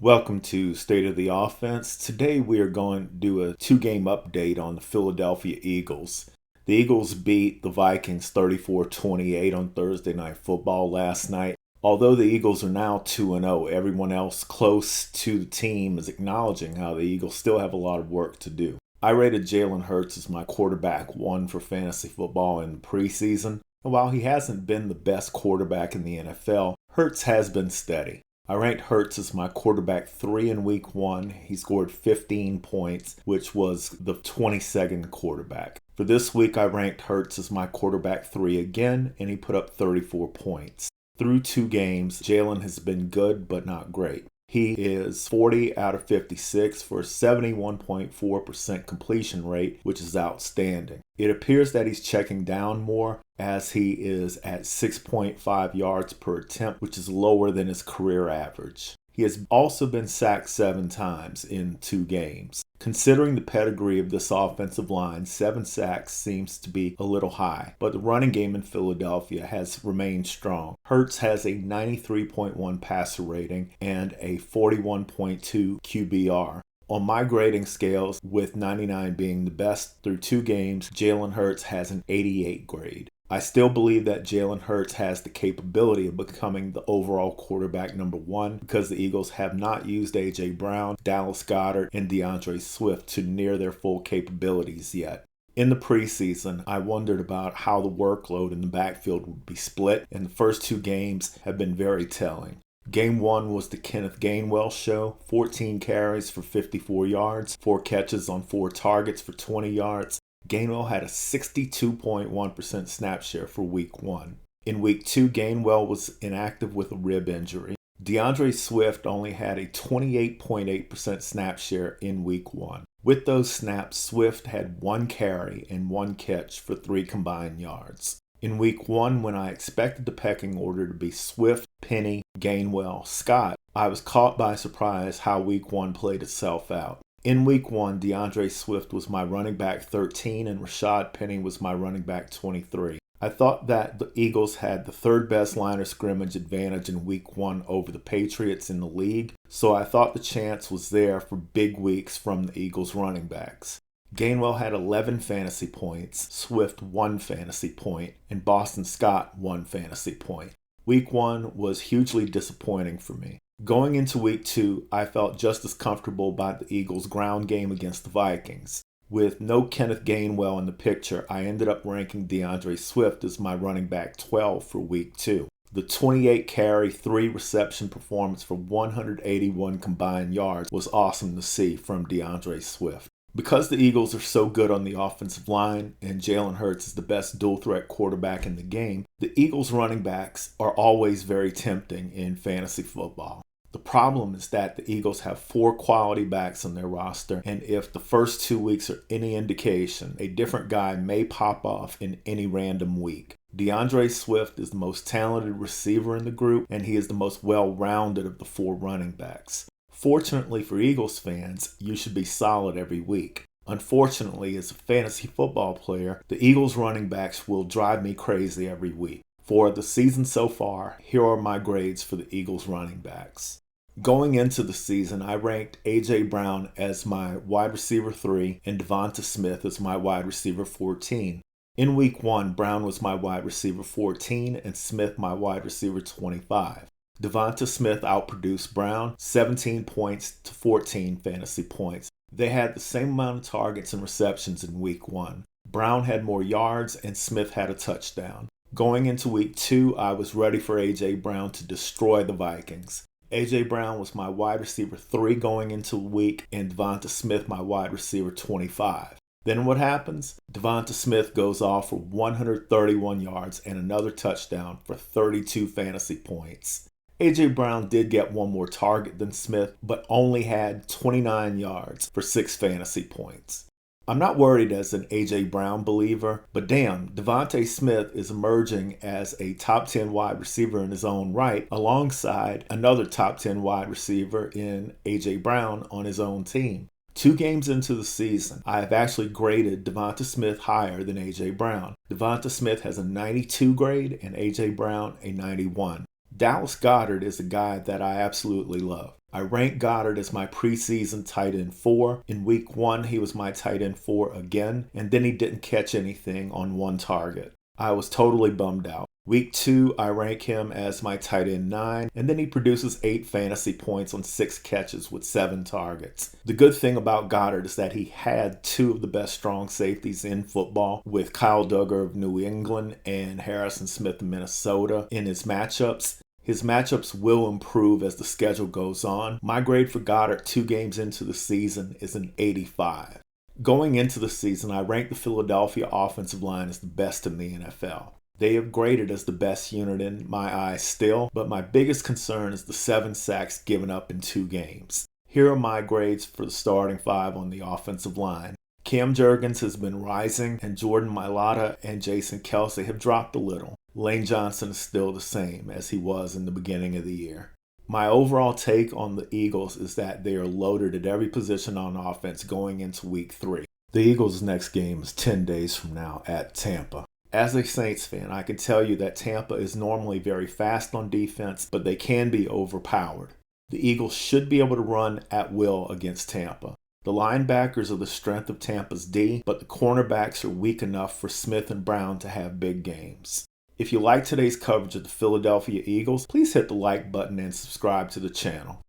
Welcome to State of the Offense. Today we are going to do a two-game update on the Philadelphia Eagles. The Eagles beat the Vikings 34-28 on Thursday Night Football last night. Although the Eagles are now 2-0, everyone else close to the team is acknowledging how the Eagles still have a lot of work to do. I rated Jalen Hurts as my quarterback one for fantasy football in the preseason. And while he hasn't been the best quarterback in the NFL, Hurts has been steady. I ranked Hurts as my quarterback 3 in week 1. He scored 15 points, which was the 22nd quarterback. For this week, I ranked Hurts as my quarterback 3 again, and he put up 34 points. Through 2 games, Jalen has been good but not great. He is 40 out of 56 for a 71.4% completion rate, which is outstanding. It appears that he's checking down more as he is at 6.5 yards per attempt, which is lower than his career average. He has also been sacked 7 times in 2 games. Considering the pedigree of this offensive line, 7 sacks seems to be a little high, but the running game in Philadelphia has remained strong. Hurts has a 93.1 passer rating and a 41.2 QBR. On my grading scales, with 99 being the best through 2 games, Jalen Hurts has an 88 grade. I still believe that Jalen Hurts has the capability of becoming the overall quarterback number 1 because the Eagles have not used A.J. Brown, Dallas Goedert, and DeAndre Swift to near their full capabilities yet. In the preseason, I wondered about how the workload in the backfield would be split, and the first 2 games have been very telling. Game 1 was the Kenneth Gainwell show, 14 carries for 54 yards, 4 catches on 4 targets for 20 yards. Gainwell had a 62.1% snap share for week 1. In week 2, Gainwell was inactive with a rib injury. DeAndre Swift only had a 28.8% snap share in week 1. With those snaps, Swift had 1 carry and 1 catch for 3 combined yards. In week 1, when I expected the pecking order to be Swift, Penny, Gainwell, Scott, I was caught by surprise how week 1 played itself out. In week 1, DeAndre Swift was my running back 13 and Rashad Penny was my running back 23. I thought that the Eagles had the 3rd best line of scrimmage advantage in week 1 over the Patriots in the league, so I thought the chance was there for big weeks from the Eagles running backs. Gainwell had 11 fantasy points, Swift 1 fantasy point, and Boston Scott 1 fantasy point. Week 1 was hugely disappointing for me. Going into week 2, I felt just as comfortable about the Eagles' ground game against the Vikings. With no Kenneth Gainwell in the picture, I ended up ranking DeAndre Swift as my running back 12 for week 2. The 28 carry, 3 reception performance for 181 combined yards was awesome to see from DeAndre Swift. Because the Eagles are so good on the offensive line and Jalen Hurts is the best dual-threat quarterback in the game, the Eagles running backs are always very tempting in fantasy football. The problem is that the Eagles have 4 quality backs on their roster, and if the first 2 weeks are any indication, a different guy may pop off in any random week. DeAndre Swift is the most talented receiver in the group, and he is the most well-rounded of the 4 running backs. Fortunately for Eagles fans, you should be solid every week. Unfortunately, as a fantasy football player, the Eagles running backs will drive me crazy every week. For the season so far, here are my grades for the Eagles running backs. Going into the season, I ranked A.J. Brown as my wide receiver 3 and Devonta Smith as my wide receiver 14. In week 1, Brown was my wide receiver 14 and Smith my wide receiver 25. Devonta Smith outproduced Brown 17 points to 14 fantasy points. They had the same amount of targets and receptions in week 1. Brown had more yards and Smith had a touchdown. Going into week 2, I was ready for A.J. Brown to destroy the Vikings. A.J. Brown was my wide receiver 3 going into the week and Devonta Smith my wide receiver 25. Then what happens? Devonta Smith goes off for 131 yards and another touchdown for 32 fantasy points. A.J. Brown did get 1 more target than Smith, but only had 29 yards for 6 fantasy points. I'm not worried as an A.J. Brown believer, but damn, Devonta Smith is emerging as a top 10 wide receiver in his own right, alongside another top 10 wide receiver in A.J. Brown on his own team. 2 games into the season, I have actually graded Devonta Smith higher than A.J. Brown. Devonta Smith has a 92 grade and A.J. Brown a 91. Dallas Goedert is a guy that I absolutely love. I rank Goddard as my preseason tight end 4. In week 1, he was my tight end 4 again, and then he didn't catch anything on 1 target. I was totally bummed out. Week 2, I rank him as my tight end 9, and then he produces 8 fantasy points on 6 catches with 7 targets. The good thing about Goddard is that he had 2 of the best strong safeties in football, with Kyle Duggar of New England and Harrison Smith of Minnesota in his matchups. His matchups will improve as the schedule goes on. My grade for Goddard 2 games into the season is an 85. Going into the season, I ranked the Philadelphia offensive line as the best in the NFL. They have graded as the best unit in my eyes still, but my biggest concern is the 7 sacks given up in 2 games. Here are my grades for the starting 5 on the offensive line. Cam Jurgens has been rising, and Jordan Mailata and Jason Kelce have dropped a little. Lane Johnson is still the same as he was in the beginning of the year. My overall take on the Eagles is that they are loaded at every position on offense going into week 3. The Eagles' next game is 10 days from now at Tampa. As a Saints fan, I can tell you that Tampa is normally very fast on defense, but they can be overpowered. The Eagles should be able to run at will against Tampa. The linebackers are the strength of Tampa's D, but the cornerbacks are weak enough for Smith and Brown to have big games. If you like today's coverage of the Philadelphia Eagles, please hit the like button and subscribe to the channel.